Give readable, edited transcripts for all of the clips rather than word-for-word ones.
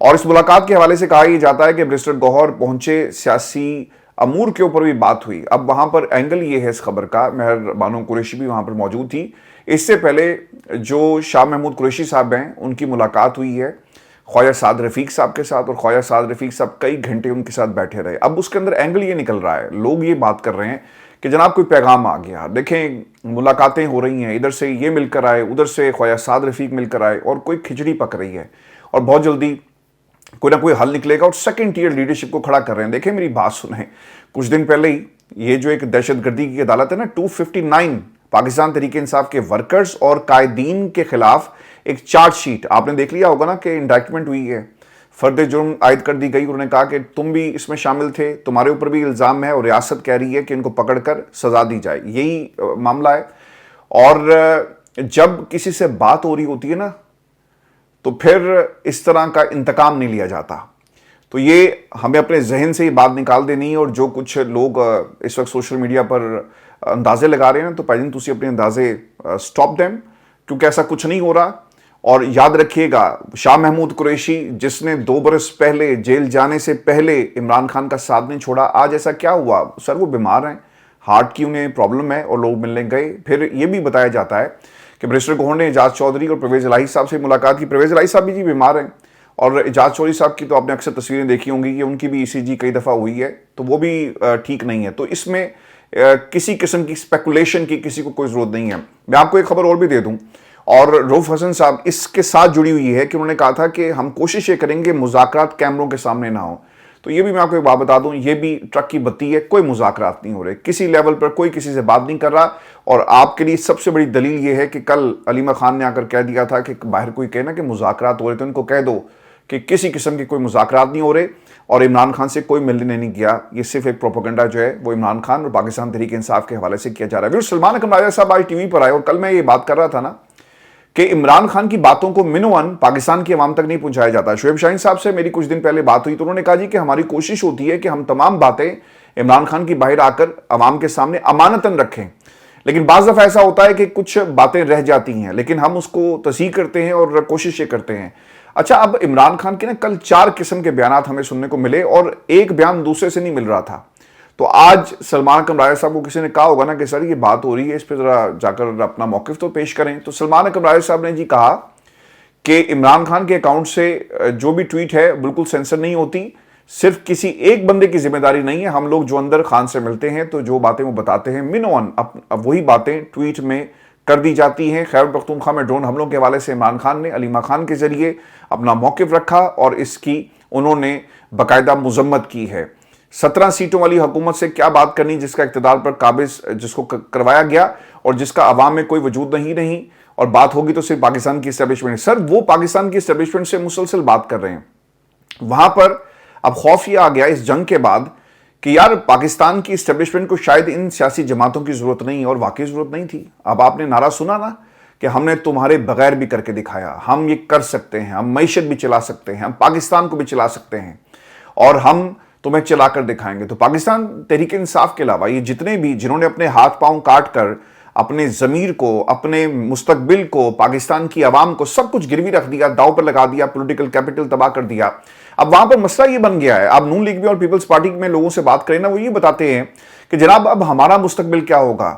اور اس ملاقات کے حوالے سے کہا یہ جاتا ہے کہ بیرسٹر گوہر پہنچے، سیاسی امور کے اوپر بھی بات ہوئی۔ اب وہاں پر اینگل یہ ہے اس خبر کا، مہر بانو قریشی بھی وہاں پر موجود تھی، اس سے پہلے جو شاہ محمود قریشی صاحب ہیں ان کی ملاقات ہوئی ہے خواجہ سعد رفیق صاحب کے ساتھ، اور خواجہ سعد رفیق صاحب کئی گھنٹے ان کے ساتھ بیٹھے رہے۔ اب اس کے اندر اینگل یہ نکل رہا ہے، لوگ یہ بات کر رہے ہیں کہ جناب کوئی پیغام آ گیا، دیکھیں ملاقاتیں ہو رہی ہیں، ادھر سے یہ مل کر آئے، ادھر سے خواجہ سعد رفیق مل کر آئے، اور کوئی کھچڑی پک رہی ہے اور بہت جلدی کوئی نہ کوئی حل نکلے گا، اور سیکنڈ ٹیئر لیڈرشپ کو کھڑا کر رہے ہیں۔ دیکھیں میری بات سنیں، کچھ دن پہلے ہی یہ جو ایک دہشت گردی کی عدالت ہے نا، 259 پاکستان تحریک انصاف کے ورکرز اور قائدین کے خلاف ایک چارج شیٹ آپ نے دیکھ لیا ہوگا نا کہ انڈائکٹمنٹ ہوئی ہے، فرد جرم عائد کر دی گئی۔ انہوں نے کہا کہ تم بھی اس میں شامل تھے، تمہارے اوپر بھی الزام ہے، اور ریاست کہہ رہی ہے کہ ان کو پکڑ کر سزا دی جائے، یہی معاملہ ہے۔ اور جب کسی سے بات ہو رہی ہوتی ہے نا تو پھر اس طرح کا انتقام نہیں لیا جاتا، تو یہ ہمیں اپنے ذہن سے یہ بات نکال دینی ہے۔ اور جو کچھ لوگ اس وقت سوشل میڈیا پر اندازے لگا رہے ہیں تو پہلے تسی اپنے اندازے سٹاپ دیم، کیونکہ ایسا کچھ نہیں ہو رہا۔ اور یاد رکھیے گا، شاہ محمود قریشی جس نے 2 برس پہلے جیل جانے سے پہلے عمران خان کا ساتھ نہیں چھوڑا، آج ایسا کیا ہوا؟ سر وہ بیمار ہیں، ہارٹ کی انہیں پرابلم ہے، اور لوگ ملنے گئے۔ پھر یہ بھی بتایا جاتا ہے کہ بیرسٹر گوہر نے اعجاز چودھری اور پرویز الہی صاحب سے ملاقات کی۔ پرویز الہی صاحب بھی جی بیمار ہیں، اور اعجاز چودھری صاحب کی تو آپ نے اکثر تصویریں دیکھی ہوں گی کہ ان کی بھی ECG کئی دفعہ ہوئی ہے، تو وہ بھی ٹھیک نہیں ہے۔ تو اس میں کسی قسم کی اسپیکولیشن کی کسی کو کوئی ضرورت نہیں ہے۔ میں آپ کو ایک خبر اور بھی دے دوں، اور رؤف حسن صاحب اس کے ساتھ جڑی ہوئی ہے کہ انہوں نے کہا تھا کہ ہم کوشش یہ کریں گے مذاکرات کیمروں کے سامنے نہ ہوں۔ تو یہ بھی میں آپ کو ایک بات بتا دوں، یہ بھی ٹرک کی بتی ہے، کوئی مذاکرات نہیں ہو رہے، کسی لیول پر کوئی کسی سے بات نہیں کر رہا۔ اور آپ کے لیے سب سے بڑی دلیل یہ ہے کہ کل علیمہ خان نے آ کر کہہ دیا تھا کہ باہر کوئی کہے نا کہ مذاکرات ہو رہے، تو ان کو کہہ دو کہ کسی قسم کے کوئی مذاکرات نہیں ہو رہے، اور عمران خان سے کوئی ملنے نہیں گیا۔ یہ صرف ایک پروپیگنڈا جو ہے وہ عمران خان اور پاکستان تحریک انصاف کے حوالے سے کیا جا رہا ہے۔ پھر سلمان اکرم راجہ صاحب آج ٹی وی پر آئے، اور کل میں یہ بات کر رہا تھا نا کہ عمران خان کی باتوں کو منوان پاکستان کی عوام تک نہیں پہنچایا جاتا۔ شعیب شاہین صاحب سے میری کچھ دن پہلے بات ہوئی تو انہوں نے کہا جی کہ ہماری کوشش ہوتی ہے کہ ہم تمام باتیں عمران خان کی باہر آ کر عوام کے سامنے امانتاً رکھیں، لیکن بعض دفعہ ایسا ہوتا ہے کہ کچھ باتیں رہ جاتی ہیں، لیکن ہم اس کو تصحیح کرتے ہیں اور کوشش یہ کرتے ہیں۔ اچھا، اب عمران خان کے نا کل 4 قسم کے بیانات ہمیں سننے کو ملے، اور ایک بیان دوسرے سے نہیں مل رہا تھا۔ تو آج سلمان اکرم راجہ صاحب کو کسی نے کہا ہوگا نا کہ سر یہ بات ہو رہی ہے، اس پہ ذرا جا کر اپنا موقف تو پیش کریں۔ تو سلمان اکرم راجہ صاحب نے جی کہا کہ عمران خان کے اکاؤنٹ سے جو بھی ٹویٹ ہے بالکل سینسر نہیں ہوتی، صرف کسی ایک بندے کی ذمہ داری نہیں ہے، ہم لوگ جو اندر خان سے ملتے ہیں تو جو باتیں وہ بتاتے ہیں منوان اب وہی باتیں ٹویٹ میں کر دی جاتی ہیں۔ خیبر پختونخوا میں ڈرون حملوں کے حوالے سے عمران خان نے علیمہ خان کے ذریعے اپنا موقف رکھا، اور اس کی انہوں نے باقاعدہ مذمت کی ہے۔ 17 سیٹوں والی حکومت سے کیا بات کرنی جس کا اقتدار پر قابض جس کو کروایا گیا اور جس کا عوام میں کوئی وجود نہیں، اور بات ہوگی تو صرف پاکستان کی اسٹیبلشمنٹ۔ سر وہ پاکستان کی اسٹیبلشمنٹ سے مسلسل بات کر رہے ہیں، وہاں پر اب خوف یہ آ گیا اس جنگ کے بعد کہ یار پاکستان کی اسٹیبلشمنٹ کو شاید ان سیاسی جماعتوں کی ضرورت نہیں، اور واقعی ضرورت نہیں تھی۔ اب آپ نے نعرہ سنا نا کہ ہم نے تمہارے بغیر بھی کر کے دکھایا، ہم یہ کر سکتے ہیں، ہم معیشت بھی چلا سکتے ہیں، ہم پاکستان کو بھی چلا سکتے ہیں، اور ہم تمہیں چلا کر دکھائیں گے۔ تو پاکستان تحریک انصاف کے علاوہ یہ جتنے بھی جنہوں نے اپنے ہاتھ پاؤں کاٹ کر اپنے ضمیر کو، اپنے مستقبل کو، پاکستان کی عوام کو سب کچھ گروی رکھ دیا، داؤ پر لگا دیا، پولیٹیکل کیپٹل تباہ کر دیا، اب وہاں پر مسئلہ یہ بن گیا ہے۔ اب نون لیگ بھی اور پیپلز پارٹی میں لوگوں سے بات کریں نا، وہ یہ بتاتے ہیں کہ جناب اب ہمارا مستقبل کیا ہوگا،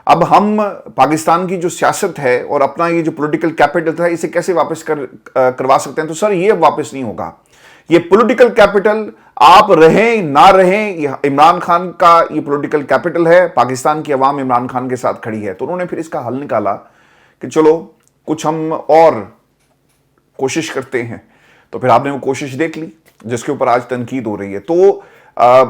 اب ہم پاکستان کی جو سیاست ہے اور اپنا یہ جو پولیٹیکل کیپٹل تھا اسے کیسے واپس کروا سکتے ہیں۔ تو سر یہ واپس نہیں ہوگا، یہ پولیٹیکل کیپٹل آپ رہیں نہ رہیں، یہ عمران خان کا یہ پولیٹیکل کیپٹل ہے، پاکستان کی عوام عمران خان کے ساتھ کھڑی ہے۔ تو انہوں نے پھر اس کا حل نکالا کہ چلو کچھ ہم اور کوشش کرتے ہیں، تو پھر آپ نے وہ کوشش دیکھ لی جس کے اوپر آج تنقید ہو رہی ہے۔ تو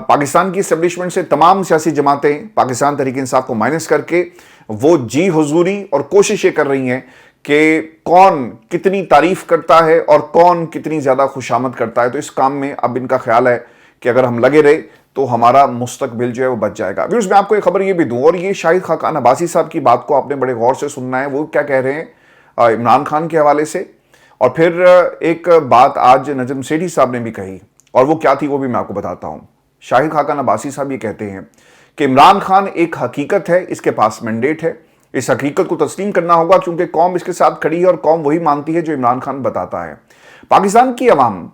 پاکستان کی اسٹیبلشمنٹ سے تمام سیاسی جماعتیں پاکستان تحریک انصاف کو مائنس کر کے وہ جی حضوری اور کوشش یہ کر رہی ہیں کہ کون کتنی تعریف کرتا ہے اور کون کتنی زیادہ خوشامد کرتا ہے۔ تو اس کام میں اب ان کا خیال ہے کہ اگر ہم لگے رہے تو ہمارا مستقبل جو ہے وہ بچ جائے گا۔ ویورز میں آپ کو ایک خبر یہ بھی دوں، اور یہ شاہد خاقان عباسی صاحب کی بات کو آپ نے بڑے غور سے سننا ہے، وہ کیا کہہ رہے ہیں عمران خان کے حوالے سے۔ اور پھر ایک بات آج نجم سیٹھی صاحب نے بھی کہی، اور وہ کیا تھی وہ بھی میں آپ کو بتاتا ہوں۔ شاہد خاقان عباسی صاحب یہ کہتے ہیں کہ عمران خان ایک حقیقت ہے، اس کے پاس مینڈیٹ ہے، اس حقیقت کو تسلیم کرنا ہوگا کیونکہ قوم اس کے ساتھ کھڑی ہے اور قوم وہی مانتی ہے جو عمران خان بتاتا ہے۔ پاکستان کی عوام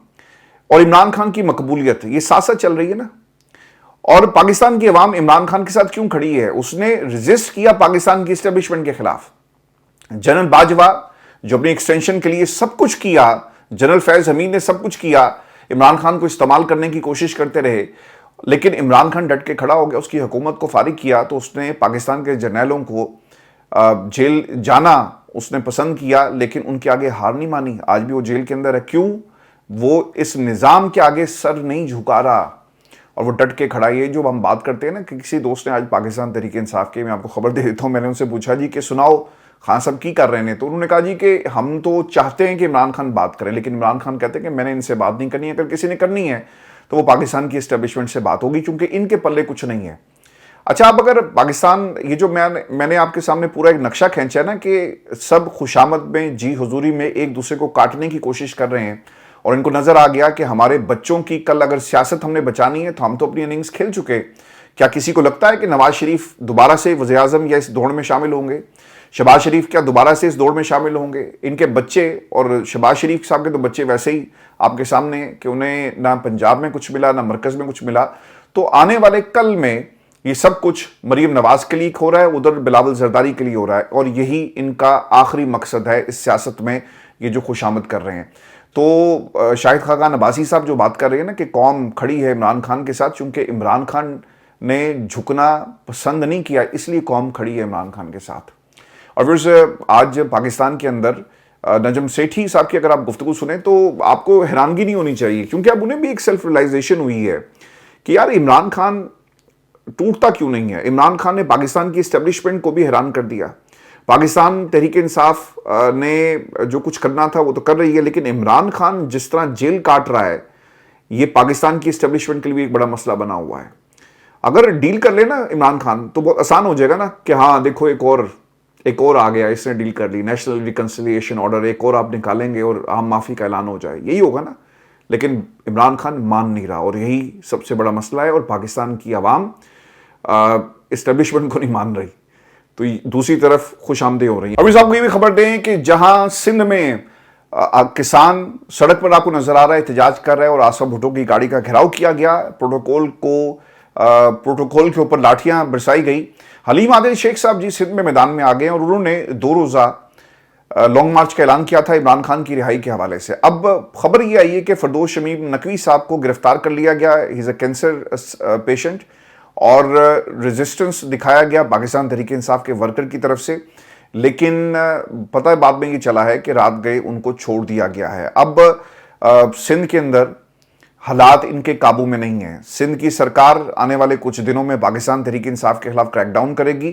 اور عمران خان کی مقبولیت، یہ ساتھ ساتھ چل رہی ہے نا. اور پاکستان کی عوام عمران خان کے ساتھ کیوں کھڑی ہے؟ اس نے ریزسٹ کیا پاکستان کی اسٹیبلشمنٹ کے خلاف. جنرل باجوہ جو اپنی ایکسٹینشن کے لیے سب کچھ کیا، جنرل فیض حمید نے سب کچھ کیا، عمران خان کو استعمال کرنے کی کوشش کرتے رہے، لیکن عمران خان ڈٹ کے کھڑا ہو گیا، اس کی حکومت کو فارغ کیا. تو اس نے پاکستان کے جرنیلوں کو جیل جانا اس نے پسند کیا، لیکن ان کے آگے ہار نہیں مانی. آج بھی وہ جیل کے اندر ہے. کیوں؟ وہ اس نظام کے آگے سر نہیں جھکا رہا اور وہ ڈٹ کے کھڑا. یہ جو ہم بات کرتے ہیں نا کہ کسی دوست نے آج پاکستان تحریک انصاف کے، میں آپ کو خبر دے دیتا ہوں، میں نے ان سے پوچھا جی کہ سناؤ خان صاحب کی کر رہے ہیں؟ تو انہوں نے کہا جی کہ ہم تو چاہتے ہیں کہ عمران خان بات کریں، لیکن عمران خان کہتے ہیں کہ میں نے ان سے بات نہیں کرنی ہے. اگر کسی نے کرنی ہے تو وہ پاکستان کی اسٹیبلشمنٹ سے بات ہوگی، چونکہ ان کے پلے کچھ نہیں ہے. اچھا، اب اگر پاکستان، یہ جو میں نے آپ کے سامنے پورا ایک نقشہ کھینچا ہے نا کہ سب خوشامد میں، جی حضوری میں ایک دوسرے کو کاٹنے کی کوشش کر رہے ہیں، اور ان کو نظر آ گیا کہ ہمارے بچوں کی کل اگر سیاست ہم نے بچانی ہے تو ہم تو اپنی اننگز کھیل چکے. کیا کسی کو لگتا ہے کہ نواز شریف دوبارہ سے وزیر اعظم یا اس دوڑ میں شامل ہوں گے؟ شہباز شریف کیا دوبارہ سے اس دوڑ میں شامل ہوں گے؟ ان کے بچے، اور شہباز شریف صاحب کے تو بچے ویسے ہی آپ کے سامنے کہ انہیں نہ پنجاب میں کچھ ملا نہ مرکز میں کچھ ملا. تو آنے والے کل میں یہ سب کچھ مریم نواز کے لیے ہو رہا ہے، ادھر بلاول زرداری کے لیے ہو رہا ہے، اور یہی ان کا آخری مقصد ہے اس سیاست میں، یہ جو خوشامد کر رہے ہیں. تو شاہد خاقان عباسی صاحب جو بات کر رہے ہیں نا کہ قوم کھڑی ہے عمران خان کے ساتھ، چونکہ عمران خان نے جھکنا پسند نہیں کیا، اس لیے قوم کھڑی ہے عمران خان کے ساتھ. اور پھر آج پاکستان کے اندر نجم سیٹھی صاحب کی اگر آپ گفتگو سنیں تو آپ کو حیرانگی نہیں ہونی چاہیے، کیونکہ اب انہیں بھی ایک سیلف ریلائزیشن ہوئی ہے کہ یار عمران خان ٹوٹتا کیوں نہیں ہے. عمران خان نے پاکستان کی اسٹیبلشمنٹ کو بھی حیران کر دیا. پاکستان تحریک انصاف نے جو کچھ کرنا تھا وہ تو کر رہی ہے، لیکن عمران خان جس طرح جیل کاٹ رہا ہے، یہ پاکستان کی اسٹیبلشمنٹ کے لیے ایک بڑا مسئلہ بنا ہوا ہے. اگر ڈیل کر لے نا عمران خان تو بہت آسان ہو جائے گا نا کہ ہاں دیکھو ایک اور آ گیا، اس نے ڈیل کر لی، نیشنل ریکنسیلیشن آرڈر ایک اور آپ نکالیں گے اور عام معافی کا اعلان ہو جائے، یہی ہوگا نا. لیکن عمران خان مان نہیں رہا، اور یہی سب سے بڑا مسئلہ ہے. اور پاکستان کی عوام اسٹیبلشمنٹ کو نہیں مان رہی، تو دوسری طرف خوش آمدید ہو رہی ہے. ابھی صاحب کو یہ بھی خبر دیں کہ جہاں سندھ میں کسان سڑک پر آپ کو نظر آ رہا ہے احتجاج کر رہے ہیں اور آصف بھٹو کی گاڑی کا گھیراؤ کیا گیا، پروٹوکول کے اوپر لاٹھیاں برسائی گئی. حلیم عادل شیخ صاحب جی سندھ میں میدان میں آ گئے اور انہوں نے 2 روزہ لانگ مارچ کا اعلان کیا تھا عمران خان کی رہائی کے حوالے سے. اب خبر یہ آئی ہے کہ فردوس شمیم نقوی صاحب کو گرفتار کر لیا گیا، ہی از اے کینسر پیشنٹ، اور ریزسٹنس دکھایا گیا پاکستان تحریک انصاف کے ورکر کی طرف سے. لیکن پتہ بعد میں یہ چلا ہے کہ رات گئے ان کو چھوڑ دیا گیا ہے. اب سندھ کے اندر حالات ان کے قابو میں نہیں ہیں. سندھ کی سرکار آنے والے کچھ دنوں میں پاکستان تحریک انصاف کے خلاف کریک ڈاؤن کرے گی،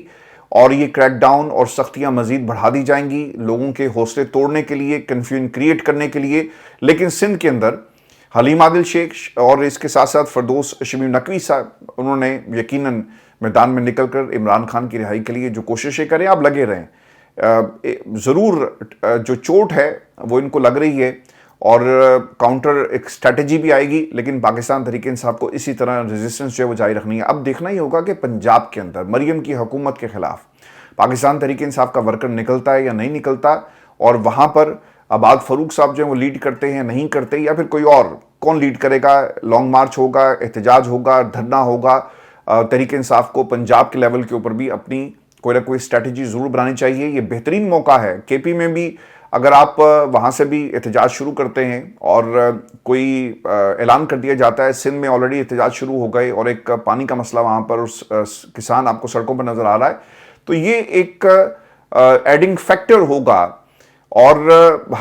اور یہ کریک ڈاؤن اور سختیاں مزید بڑھا دی جائیں گی لوگوں کے حوصلے توڑنے کے لیے، کنفیوژن کریٹ کرنے کے لیے. لیکن سندھ کے اندر حلیم عادل شیخ اور اس کے ساتھ ساتھ فردوس شمیم نقوی صاحب، انہوں نے یقیناً میدان میں نکل کر عمران خان کی رہائی کے لیے جو کوششیں کریں، آپ لگے رہیں. ضرور جو چوٹ ہے وہ ان کو لگ رہی ہے، اور کاؤنٹر ایک اسٹریٹجی بھی آئے گی، لیکن پاکستان تحریک انصاف کو اسی طرح ریزسٹنس جو ہے وہ جاری رکھنی ہے. اب دیکھنا ہی ہوگا کہ پنجاب کے اندر مریم کی حکومت کے خلاف پاکستان تحریک انصاف کا ورکر نکلتا ہے یا نہیں نکلتا، اور وہاں پر عباد فاروق صاحب جو ہیں وہ لیڈ کرتے ہیں نہیں کرتے، یا پھر کوئی اور کون لیڈ کرے گا. لانگ مارچ ہوگا، احتجاج ہوگا، دھرنا ہوگا. تحریک انصاف کو پنجاب کے لیول کے اوپر بھی اپنی کوئی نہ کوئی اسٹریٹجی ضرور بنانی چاہیے. یہ بہترین موقع ہے. کے پی میں بھی اگر آپ وہاں سے بھی احتجاج شروع کرتے ہیں اور کوئی اعلان کر دیا جاتا ہے، سندھ میں آلریڈی احتجاج شروع ہو گئے اور ایک پانی کا مسئلہ وہاں پر کسان آپ کو سڑکوں پر نظر آ رہا ہے، تو یہ ایک ایڈنگ فیکٹر ہوگا اور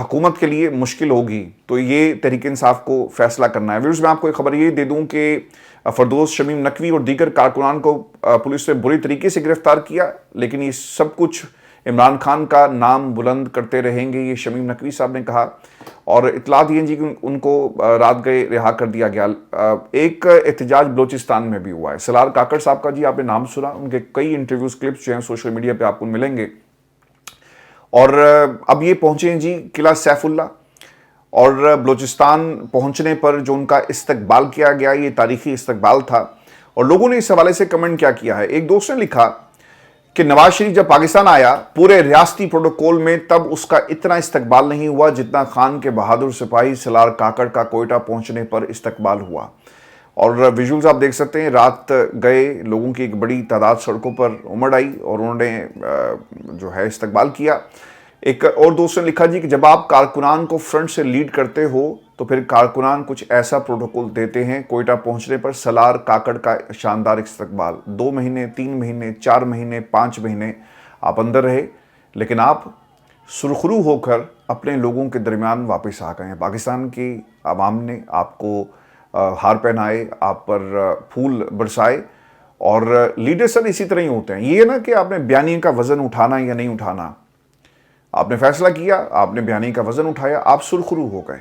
حکومت کے لیے مشکل ہوگی. تو یہ تحریک انصاف کو فیصلہ کرنا ہے. ویورز میں آپ کو ایک خبر یہ دے دوں کہ فردوس شمیم نقوی اور دیگر کارکنان کو پولیس نے بری طریقے سے گرفتار کیا، لیکن یہ سب کچھ عمران خان کا نام بلند کرتے رہیں گے، یہ شمیم نقوی صاحب نے کہا. اور اطلاعات یہ جی کہ ان کو رات گئے رہا کر دیا گیا. ایک احتجاج بلوچستان میں بھی ہوا ہے. سلار کاکڑ صاحب کا جی آپ نے نام سنا، ان کے کئی انٹرویوز کلپس جو ہیں سوشل میڈیا پہ آپ کو ملیں گے. اور اب یہ پہنچے ہیں جی قلعہ سیف اللہ، اور بلوچستان پہنچنے پر جو ان کا استقبال کیا گیا یہ تاریخی استقبال تھا. اور لوگوں نے اس حوالے سے کمنٹ کیا ہے. ایک دوست نے لکھا کہ نواز شریف جب پاکستان آیا پورے ریاستی پروٹوکول میں تب اس کا اتنا استقبال نہیں ہوا جتنا خان کے بہادر سپاہی سالار کاکڑ کا کوئٹہ پہنچنے پر استقبال ہوا. اور ویژولز آپ دیکھ سکتے ہیں, رات گئے لوگوں کی ایک بڑی تعداد سڑکوں پر امڑ آئی اور انہوں نے جو ہے استقبال کیا. ایک اور دوست نے لکھا جی کہ جب آپ کارکنان کو فرنٹ سے لیڈ کرتے ہو تو پھر کارکنان کچھ ایسا پروٹوکول دیتے ہیں. کوئٹہ پہنچنے پر سالار کاکڑ کا شاندار استقبال, 2 مہینے 3 مہینے 4 مہینے 5 مہینے آپ اندر رہے لیکن آپ سرخرو ہو کر اپنے لوگوں کے درمیان واپس آ گئے ہیں. پاکستان کی عوام نے آپ کو ہار پہنائے, آپ پر پھول برسائے, اور لیڈر سر اسی طرح ہی ہوتے ہیں. یہ نا کہ آپ نے بیانیے کا وزن اٹھانا یا نہیں اٹھانا, آپ نے فیصلہ کیا, آپ نے بیانیے کا وزن اٹھایا, آپ سرخرو ہو گئے,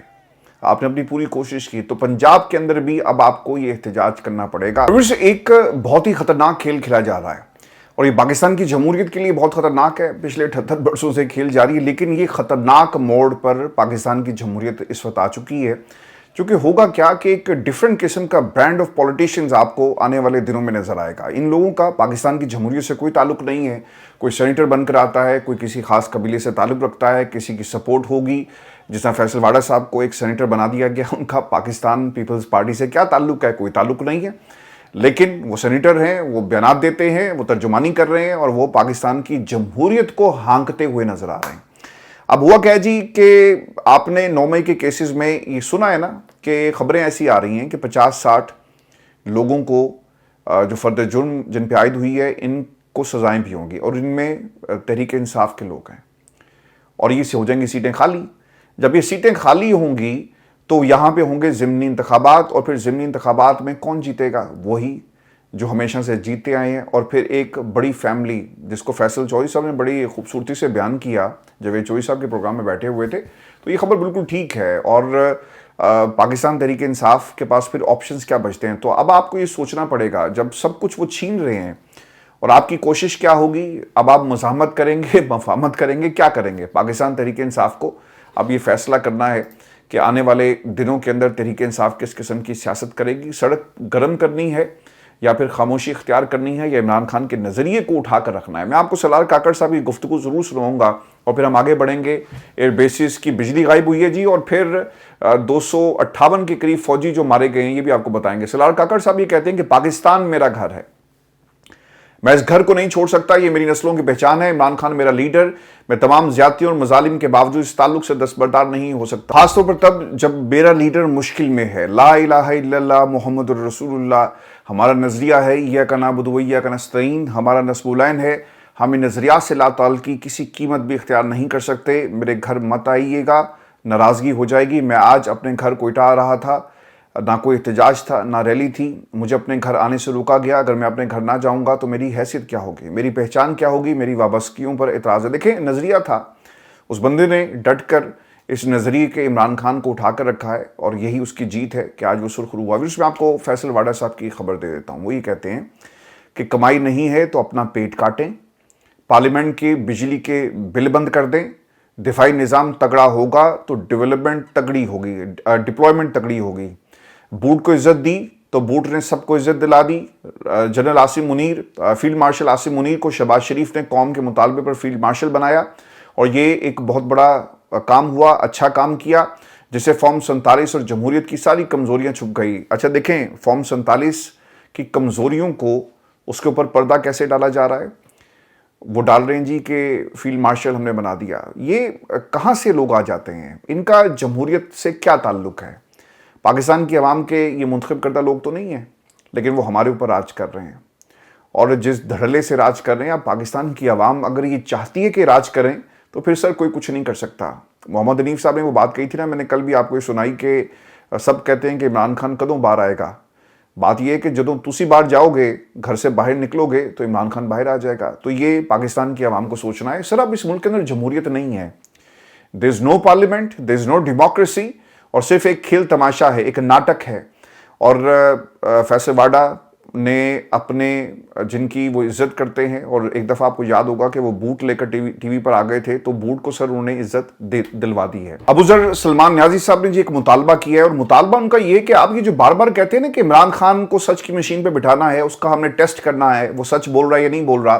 آپ نے اپنی پوری کوشش کی. تو پنجاب کے اندر بھی اب آپ کو یہ احتجاج کرنا پڑے گا. ایک بہت ہی خطرناک کھیل کھیلا جا رہا ہے اور یہ پاکستان کی جمہوریت کے لیے بہت خطرناک ہے. پچھلے 78 برسوں سے کھیل جاری ہے, لیکن یہ خطرناک موڑ پر پاکستان کی جمہوریت اس وقت آ چکی ہے. چونکہ ہوگا کیا کہ ایک ڈیفرنٹ قسم کا برانڈ آف پولیٹیشنز آپ کو آنے والے دنوں میں نظر آئے گا. ان لوگوں کا پاکستان کی جمہوریت سے کوئی تعلق نہیں ہے. کوئی سینیٹر بن کر آتا ہے, کوئی کسی خاص قبیلے سے تعلق رکھتا ہے, کسی کی سپورٹ ہوگی. جس طرح فیصل واڈا صاحب کو ایک سینیٹر بنا دیا گیا, ان کا پاکستان پیپلز پارٹی سے کیا تعلق ہے؟ کوئی تعلق نہیں ہے. لیکن وہ سینیٹر ہیں, وہ بیانات دیتے ہیں, وہ ترجمانی کر رہے ہیں اور وہ پاکستان کی جمہوریت کو ہانکتے ہوئے نظر آ رہے ہیں. اب ہوا کیا جی کہ آپ نے 9 مئی کے کیسز میں یہ سنا ہے نا کہ خبریں ایسی آ رہی ہیں کہ 50-60 لوگوں کو جو فرد جرم جن پہ عائد ہوئی ہے ان کو سزائیں بھی ہوں گی, اور ان میں تحریک انصاف کے لوگ ہیں, اور یہ سے ہو جائیں گی سیٹیں خالی. جب یہ سیٹیں خالی ہوں گی تو یہاں پہ ہوں گے ضمنی انتخابات, اور پھر ضمنی انتخابات میں کون جیتے گا؟ وہی جو ہمیشہ سے جیتے آئے ہیں. اور پھر ایک بڑی فیملی جس کو فیصل چودھری صاحب نے بڑی خوبصورتی سے بیان کیا جب چودھری صاحب کے پروگرام میں بیٹھے ہوئے تھے, تو یہ خبر بالکل ٹھیک ہے. اور پاکستان تحریک انصاف کے پاس پھر آپشنز کیا بچتے ہیں؟ تو اب آپ کو یہ سوچنا پڑے گا, جب سب کچھ وہ چھین رہے ہیں اور آپ کی کوشش کیا ہوگی؟ اب آپ مزاحمت کریں گے, مفاہمت کریں گے, کیا کریں گے؟ پاکستان تحریک انصاف کو اب یہ فیصلہ کرنا ہے کہ آنے والے دنوں کے اندر تحریک انصاف کس قسم کی سیاست کرے گی. سڑک گرم کرنی ہے یا پھر خاموشی اختیار کرنی ہے, یا عمران خان کے نظریے کو اٹھا کر رکھنا ہے؟ میں آپ کو سالار کاکڑ صاحب کی گفتگو ضرور سناؤں گا اور پھر ہم آگے بڑھیں گے. ایئر بیسز کی بجلی غائب ہوئی ہے جی, اور پھر 258 کے قریب فوجی جو مارے گئے ہیں یہ بھی آپ کو بتائیں گے. سالار کاکڑ صاحب یہ کہتے ہیں کہ پاکستان میرا گھر ہے, میں اس گھر کو نہیں چھوڑ سکتا, یہ میری نسلوں کی پہچان ہے. عمران خان میرا لیڈر, میں تمام زیادتیوں اور مظالم کے باوجود اس تعلق سے دستبردار نہیں ہو سکتا, خاص طور پر تب جب میرا لیڈر مشکل میں ہے. لا الہ الا اللہ محمد الرسول اللہ. ہمارا نظریہ ہے ایاک نعبد و ایاک نستعین, ہمارا نصب العین ہے. ہم ان نظریات سے لا تعلقی کسی قیمت بھی اختیار نہیں کر سکتے. میرے گھر مت آئیے گا, ناراضگی ہو جائے گی. میں آج اپنے گھر کوئٹہ آ رہا تھا, نہ کوئی احتجاج تھا نہ ریلی تھی, مجھے اپنے گھر آنے سے روکا گیا. اگر میں اپنے گھر نہ جاؤں گا تو میری حیثیت کیا ہوگی, میری پہچان کیا ہوگی, میری وابستگیوں پر اعتراض ہے. دیکھیں نظریہ تھا, اس بندے نے ڈٹ کر اس نظریے کے عمران خان کو اٹھا کر رکھا ہے, اور یہی اس کی جیت ہے کہ آج وہ سرخرو ہوا. اس میں آپ کو فیصل واڈا صاحب کی خبر دے دیتا ہوں. وہ یہ کہتے ہیں کہ کمائی نہیں ہے تو اپنا پیٹ کاٹیں, پارلیمنٹ کے بجلی کے بل بند کر دیں, دفاعی نظام تگڑا ہوگا تو ڈیولپمنٹ تگڑی ہوگی, ڈپلائمنٹ تگڑی ہوگی. بوٹ کو عزت دی تو بوٹ نے سب کو عزت دلا دی. General Asim Munir, field marshal Asim Munir کو شہباز شریف نے قوم کے مطالبے پر فیلڈ مارشل بنایا, اور یہ ایک بہت بڑا کام ہوا, اچھا کام کیا, جس سے فارم 47 اور جمہوریت کی ساری کمزوریاں چھپ گئی. اچھا دیکھیں فارم 47 کی کمزوریوں کو اس کے اوپر پردہ کیسے ڈالا جا رہا ہے. وہ ڈال رہے ہیں جی کہ فیلڈ مارشل ہم نے بنا دیا. یہ کہاں سے لوگ آ جاتے ہیں, ان کا جمہوریت سے کیا تعلق ہے؟ پاکستان کی عوام کے یہ منتخب کردہ لوگ تو نہیں ہیں, لیکن وہ ہمارے اوپر راج کر رہے ہیں, اور جس دھڑلے سے راج کر رہے ہیں. اب پاکستان کی عوام اگر یہ چاہتی ہے کہ راج کریں تو پھر سر کوئی کچھ نہیں کر سکتا. محمد حنیف صاحب نے وہ بات کہی تھی نا, میں نے کل بھی آپ کو یہ سنائی کہ سب کہتے ہیں کہ عمران خان کدوں باہر آئے گا. بات یہ ہے کہ جدوں تسی باہر جاؤ گے, گھر سے باہر نکلو گے تو عمران خان باہر آ جائے گا. تو یہ پاکستان کی عوام کو سوچنا ہے. سر اب اس ملک کے اندر جمہوریت نہیں ہے, دیر از نو پارلیمنٹ, دیر از نو ڈیموکریسی, اور صرف ایک کھیل تماشا ہے, ایک ناٹک ہے. اور فیصل واڈا نے اپنے جن کی وہ عزت کرتے ہیں, اور ایک دفعہ آپ کو یاد ہوگا کہ وہ بوٹ لے کر ٹی وی پر آ گئے تھے, تو بوٹ کو سر انہوں نے عزت دلوا دی ہے. ابوذر سلمان نیازی صاحب نے جی ایک مطالبہ کیا ہے, اور مطالبہ ان کا یہ کہ آپ یہ جو بار بار کہتے ہیں نا کہ عمران خان کو سچ کی مشین پہ بٹھانا ہے, اس کا ہم نے ٹیسٹ کرنا ہے, وہ سچ بول رہا ہے یا نہیں بول رہا.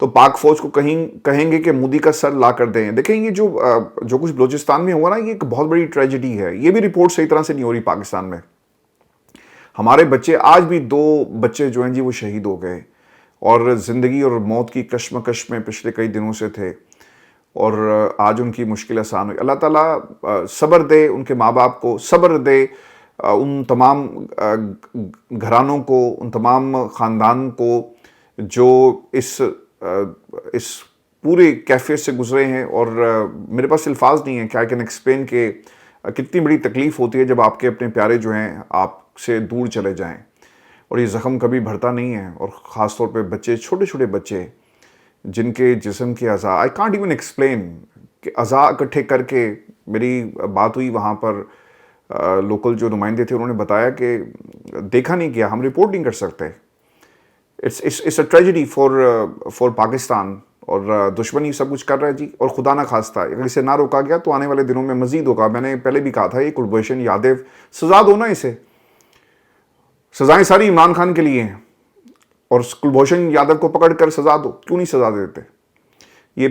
تو پاک فوج کو کہیں گے کہ مودی کا سر لا کر دیں. دیکھیں یہ جو کچھ بلوچستان میں ہوا نا، یہ ایک بہت بڑی ٹریجڈی ہے. یہ بھی رپورٹ صحیح طرح سے نہیں ہو رہی پاکستان میں. ہمارے بچے آج بھی 2 بچے جو ہیں جی وہ شہید ہو گئے، اور زندگی اور موت کی کشمکش میں پچھلے کئی دنوں سے تھے، اور آج ان کی مشکل آسان ہوئی. اللہ تعالیٰ صبر دے ان کے ماں باپ کو، صبر دے ان تمام گھرانوں کو، ان تمام خاندان کو جو اس پورے کیفیت سے گزرے ہیں. اور میرے پاس الفاظ نہیں ہیں کہ آئی کین ایکسپلین کہ کتنی بڑی تکلیف ہوتی ہے جب آپ کے اپنے پیارے جو ہیں آپ سے دور چلے جائیں، اور یہ زخم کبھی بھرتا نہیں ہے. اور خاص طور پہ بچے، چھوٹے چھوٹے بچے جن کے جسم کے اعضاء، آئی کانٹ ایون ایکسپلین کہ اعضاء اکٹھے کر کے. میری بات ہوئی وہاں پر لوکل جو نمائندے تھے، انہوں نے بتایا کہ دیکھا نہیں گیا، ہم رپورٹ نہیں کر سکتے. It's a tragedy for Pakistan. اور دشمنی سب کچھ کر رہا ہے جی. اور خدا نہ خواستہ اگر اسے نہ روکا گیا تو آنے والے دنوں میں مزید ہوگا. میں نے پہلے بھی کہا تھا یہ کلبھوشن یادیو، سزا دو نا اسے. سزائیں ساری عمران خان کے لیے ہیں، اور کلبھوشن یادو کو پکڑ کر سزا دو. کیوں نہیں سزا دیتے؟ یہ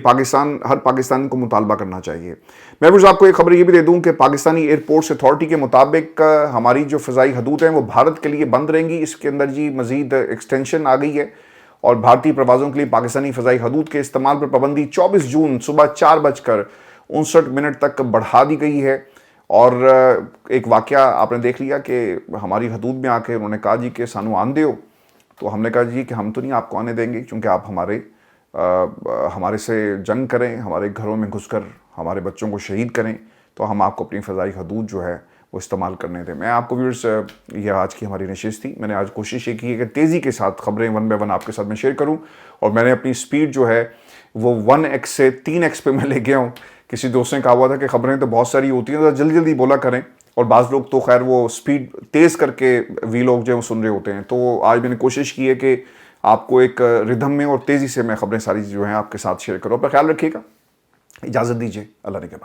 ہر پاکستانی کو مطالبہ کرنا چاہیے. میں آپ کو ایک خبر یہ بھی دے دوں کہ پاکستانی ایئرپورٹس اتھارٹی کے مطابق ہماری جو فضائی حدود ہیں وہ بھارت کے لیے بند رہیں گی. اس کے اندر جی مزید ایکسٹینشن آ گئی ہے، اور بھارتی پروازوں کے لیے پاکستانی فضائی حدود کے استعمال پر پابندی 24 جون صبح 4:59 تک بڑھا دی گئی ہے. اور ایک واقعہ آپ نے دیکھ لیا کہ ہماری حدود میں آ کے انہوں نے کہا جی کہ سانو آن دیو. تو ہم نے کہا جی کہ ہم تو نہیں آپ کو آنے دیں گے، کیونکہ آپ ہمارے سے جنگ کریں، ہمارے گھروں میں گھس کر ہمارے بچوں کو شہید کریں، تو ہم آپ کو اپنی فضائی حدود جو ہے وہ استعمال کرنے دیں. میں آپ کو ویورز، یہ آج کی ہماری نشست تھی. میں نے آج کوشش یہ کی ہے کہ تیزی کے ساتھ خبریں 1 by 1 آپ کے ساتھ میں شیئر کروں، اور میں نے اپنی سپیڈ جو ہے وہ 1x سے 3x پہ میں لے گیا ہوں. کسی دوست نے کہا ہوا تھا کہ خبریں تو بہت ساری ہوتی ہیں تو جلدی جلدی بولا کریں، اور بعض لوگ تو خیر وہ سپیڈ تیز کر کے وی لوگ جو سن رہے ہوتے ہیں. تو آج میں نے کوشش کی ہے کہ آپ کو ایک ردھم میں اور تیزی سے میں خبریں ساری جو ہیں آپ کے ساتھ شیئر کروں. اپنا خیال رکھیے گا. اجازت دیجیے. اللہ نے